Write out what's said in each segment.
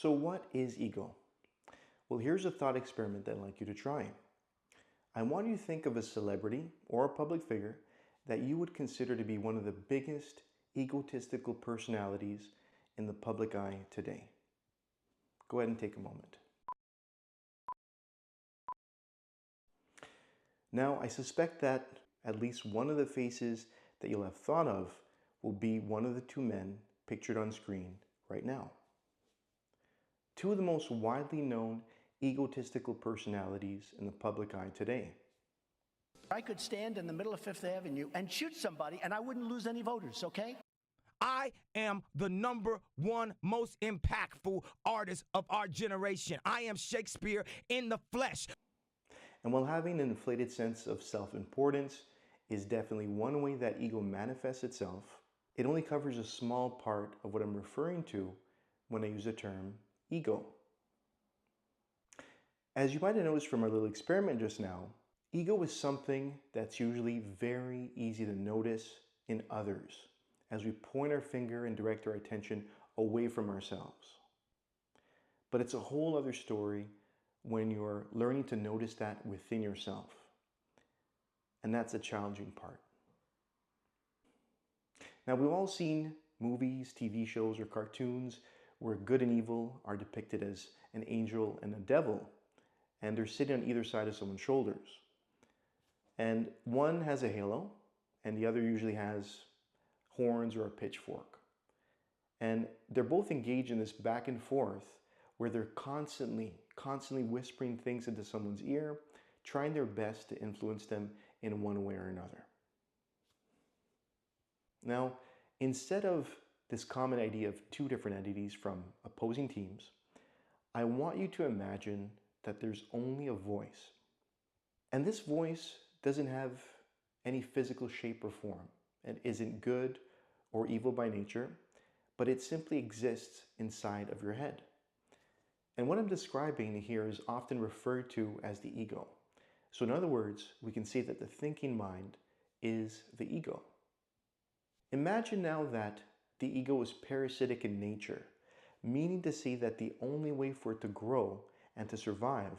So what is ego? Well, here's a thought experiment that I'd like you to try. I want you to think of a celebrity or a public figure that you would consider to be one of the biggest egotistical personalities in the public eye today. Go ahead and take a moment. Now, I suspect that at least one of the faces that you'll have thought of will be one of the two men pictured on screen right now. Two of the most widely known egotistical personalities in the public eye today. I could stand in the middle of Fifth Avenue and shoot somebody and I wouldn't lose any voters, okay? I am the #1 most impactful artist of our generation. I am Shakespeare in the flesh. And while having an inflated sense of self-importance is definitely one way that ego manifests itself, it only covers a small part of what I'm referring to when I use the term ego. As you might have noticed from our little experiment just now, ego is something that's usually very easy to notice in others as we point our finger and direct our attention away from ourselves. But it's a whole other story when you're learning to notice that within yourself. And that's the challenging part. Now, we've all seen movies, TV shows, or cartoons where good and evil are depicted as an angel and a devil, and they're sitting on either side of someone's shoulders. And one has a halo, and the other usually has horns or a pitchfork. And they're both engaged in this back and forth where they're constantly whispering things into someone's ear, trying their best to influence them in one way or another. Now, instead of this common idea of two different entities from opposing teams, I want you to imagine that there's only a voice. And this voice doesn't have any physical shape or form. It isn't good or evil by nature, but it simply exists inside of your head. And what I'm describing here is often referred to as the ego. So in other words, we can say that the thinking mind is the ego. Imagine now that the ego is parasitic in nature, meaning to say that the only way for it to grow and to survive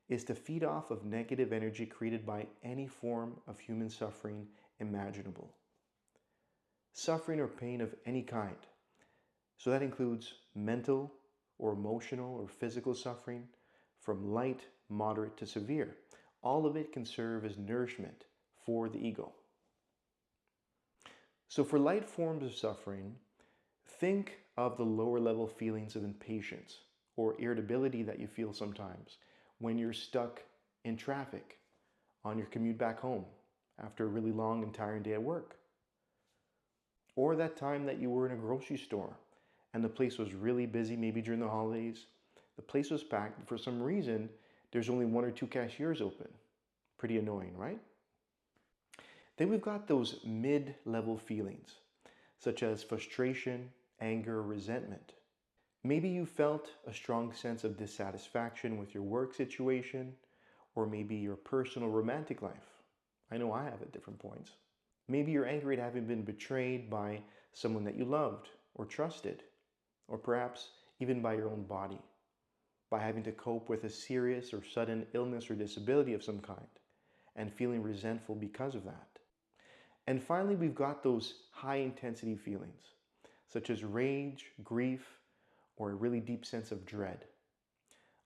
is to feed off of negative energy created by any form of human suffering imaginable. Suffering or pain of any kind. So that includes mental or emotional or physical suffering, from light, moderate to severe. All of it can serve as nourishment for the ego. So for light forms of suffering, think of the lower level feelings of impatience or irritability that you feel sometimes when you're stuck in traffic on your commute back home after a really long and tiring day at work. Or that time that you were in a grocery store and the place was really busy, maybe during the holidays. The place was packed, but for some reason, there's only one or two cashiers open. Pretty annoying, right? Then we've got those mid-level feelings, such as frustration, anger, resentment. Maybe you felt a strong sense of dissatisfaction with your work situation, or maybe your personal romantic life. I know I have at different points. Maybe you're angry at having been betrayed by someone that you loved or trusted, or perhaps even by your own body, by having to cope with a serious or sudden illness or disability of some kind, and feeling resentful because of that. And finally, we've got those high-intensity feelings, such as rage, grief, or a really deep sense of dread.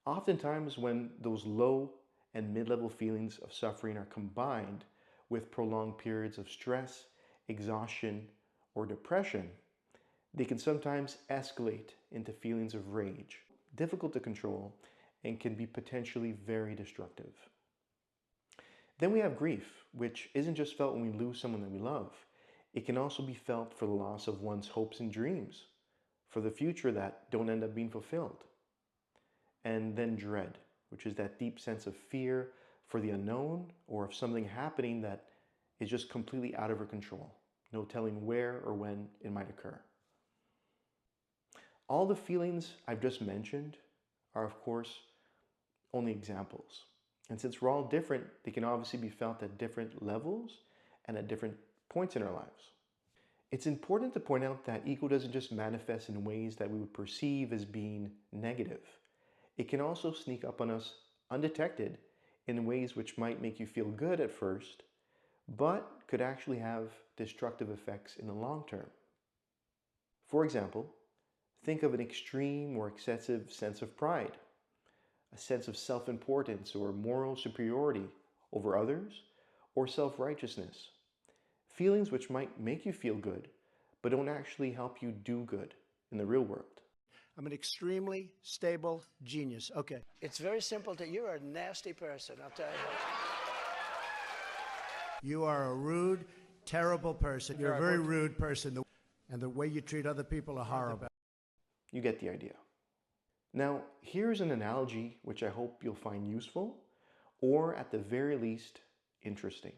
Oftentimes, when those low and mid-level feelings of suffering are combined with prolonged periods of stress, exhaustion, or depression, they can sometimes escalate into feelings of rage, difficult to control, and can be potentially very destructive. Then we have grief, which isn't just felt when we lose someone that we love. It can also be felt for the loss of one's hopes and dreams, for the future that don't end up being fulfilled. And then dread, which is that deep sense of fear for the unknown or of something happening that is just completely out of our control. No telling where or when it might occur. All the feelings I've just mentioned are, of course, only examples. And since we're all different, they can obviously be felt at different levels and at different points in our lives. It's important to point out that ego doesn't just manifest in ways that we would perceive as being negative. It can also sneak up on us undetected in ways which might make you feel good at first, but could actually have destructive effects in the long term. For example, think of an extreme or excessive sense of pride, a sense of self-importance or moral superiority over others, or self-righteousness. Feelings which might make you feel good, but don't actually help you do good in the real world. I'm an extremely stable genius. Okay. It's very simple you're a nasty person, I'll tell you. You are a rude, terrible person. You're a very rude person. And the way you treat other people are horrible. You get the idea. Now, here's an analogy which I hope you'll find useful, or at the very least, interesting.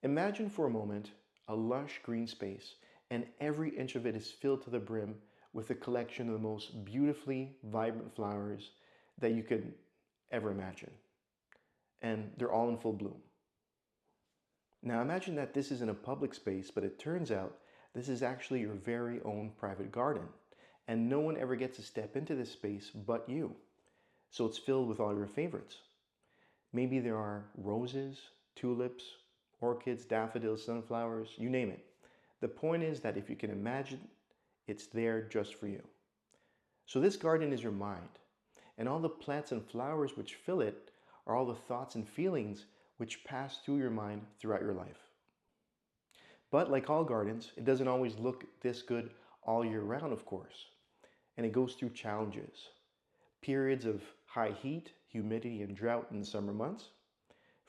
Imagine for a moment a lush green space, and every inch of it is filled to the brim with a collection of the most beautifully vibrant flowers that you could ever imagine. And they're all in full bloom. Now imagine that this is in a public space, but it turns out this is actually your very own private garden, and no one ever gets to step into this space but you. So it's filled with all your favorites. Maybe there are roses, tulips, orchids, daffodils, sunflowers, you name it. The point is that if you can imagine, it's there just for you. So this garden is your mind, and all the plants and flowers which fill it are all the thoughts and feelings which pass through your mind throughout your life. But like all gardens, it doesn't always look this good all year round, of course. And it goes through challenges. Periods of high heat, humidity, and drought in the summer months.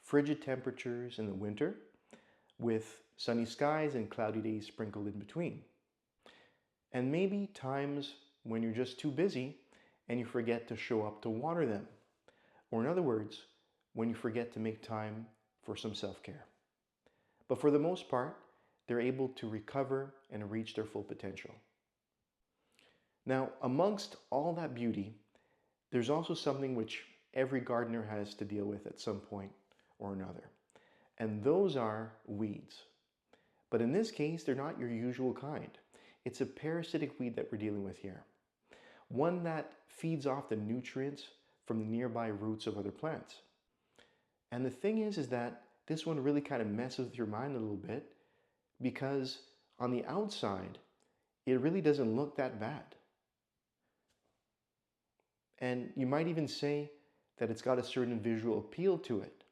Frigid temperatures in the winter, with sunny skies and cloudy days sprinkled in between. And maybe times when you're just too busy and you forget to show up to water them. Or in other words, when you forget to make time for some self-care. But for the most part, they're able to recover and reach their full potential. Now, amongst all that beauty, there's also something which every gardener has to deal with at some point or another. And those are weeds. But in this case, they're not your usual kind. It's a parasitic weed that we're dealing with here. One that feeds off the nutrients from the nearby roots of other plants. And the thing is that this one really kind of messes with your mind a little bit, because on the outside, it really doesn't look that bad. And you might even say that it's got a certain visual appeal to it.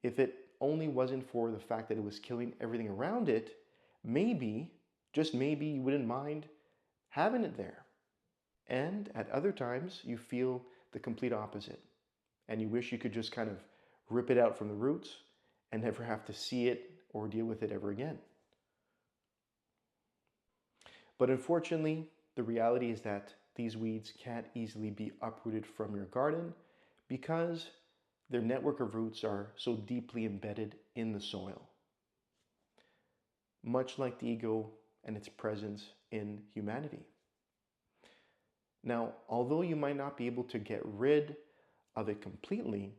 If it only wasn't for the fact that it was killing everything around it, maybe, just maybe, you wouldn't mind having it there. And at other times, you feel the complete opposite. And you wish you could just kind of rip it out from the roots and never have to see it or deal with it ever again. But unfortunately, the reality is that these weeds can't easily be uprooted from your garden because their network of roots are so deeply embedded in the soil. Much like the ego and its presence in humanity. Now, although you might not be able to get rid of it completely,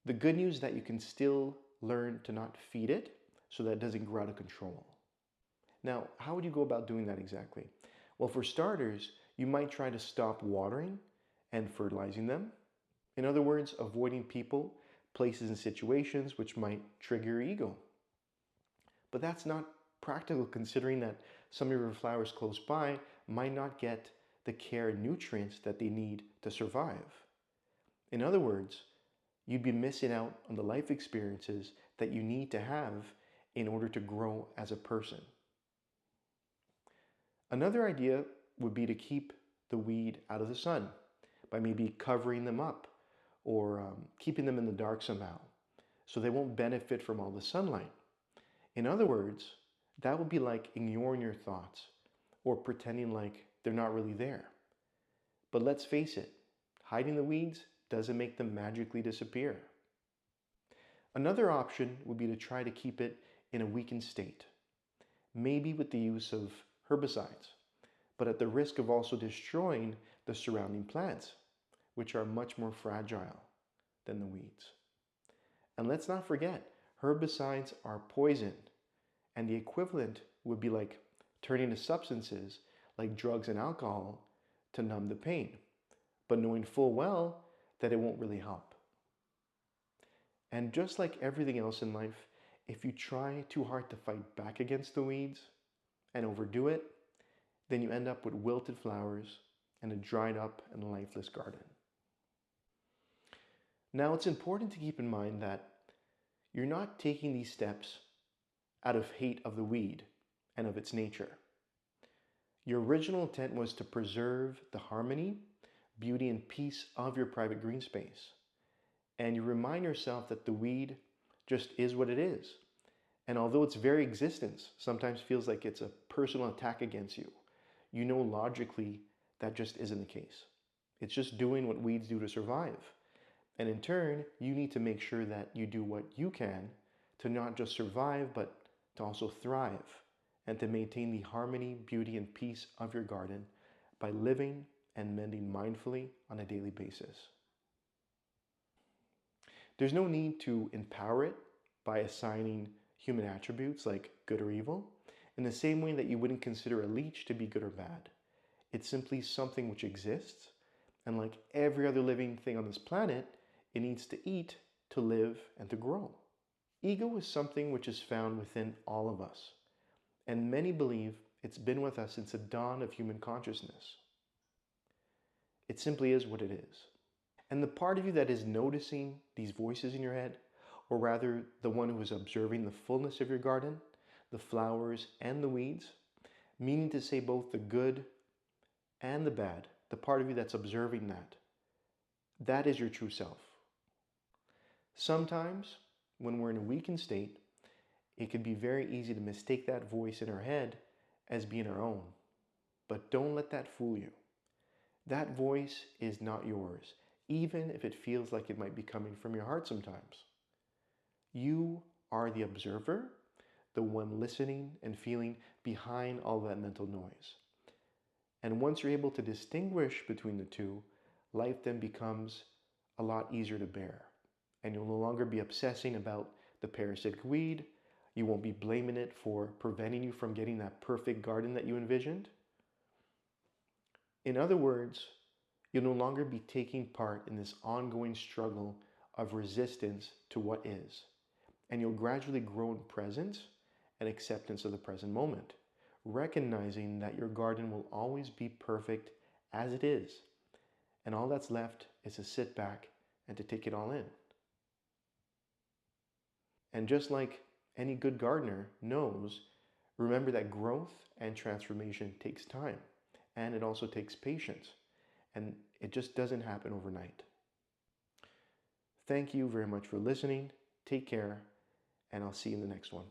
the good news is that you can still learn to not feed it so that it doesn't grow out of control. Now, how would you go about doing that exactly? Well, for starters, you might try to stop watering and fertilizing them. In other words, avoiding people, places, and situations which might trigger your ego. But that's not practical, considering that some of your flowers close by might not get the care and nutrients that they need to survive. In other words, you'd be missing out on the life experiences that you need to have in order to grow as a person. Another idea would be to keep the weed out of the sun by maybe covering them up or keeping them in the dark somehow so they won't benefit from all the sunlight. In other words, that would be like ignoring your thoughts or pretending like they're not really there. But let's face it, hiding the weeds doesn't make them magically disappear. Another option would be to try to keep it in a weakened state, maybe with the use of herbicides, but at the risk of also destroying the surrounding plants, which are much more fragile than the weeds. And let's not forget, herbicides are poison, and the equivalent would be like turning to substances like drugs and alcohol to numb the pain, but knowing full well that it won't really help. And just like everything else in life, if you try too hard to fight back against the weeds and overdo it, then you end up with wilted flowers and a dried up and lifeless garden. Now, it's important to keep in mind that you're not taking these steps out of hate of the weed and of its nature. Your original intent was to preserve the harmony, beauty, and peace of your private green space. And you remind yourself that the weed just is what it is. And although its very existence sometimes feels like it's a personal attack against you, you know logically that just isn't the case. It's just doing what weeds do to survive. And in turn, you need to make sure that you do what you can to not just survive, but to also thrive and to maintain the harmony, beauty, and peace of your garden by living and mending mindfully on a daily basis. There's no need to empower it by assigning human attributes like good or evil, in the same way that you wouldn't consider a leech to be good or bad. It's simply something which exists, and like every other living thing on this planet, it needs to eat, to live, and to grow. Ego is something which is found within all of us, and many believe it's been with us since the dawn of human consciousness. It simply is what it is. And the part of you that is noticing these voices in your head, or rather the one who is observing the fullness of your garden, the flowers and the weeds, meaning to say both the good and the bad, the part of you that's observing that is your true self. Sometimes, when we're in a weakened state, it can be very easy to mistake that voice in our head as being our own. But don't let that fool you. That voice is not yours, even if it feels like it might be coming from your heart sometimes. You are the observer, the one listening and feeling behind all that mental noise. And once you're able to distinguish between the two, life then becomes a lot easier to bear. And you'll no longer be obsessing about the parasitic weed. You won't be blaming it for preventing you from getting that perfect garden that you envisioned. In other words, you'll no longer be taking part in this ongoing struggle of resistance to what is. And you'll gradually grow in presence and acceptance of the present moment, recognizing that your garden will always be perfect as it is. And all that's left is to sit back and to take it all in. And just like any good gardener knows, remember that growth and transformation takes time, and it also takes patience, and it just doesn't happen overnight. Thank you very much for listening. Take care, and I'll see you in the next one.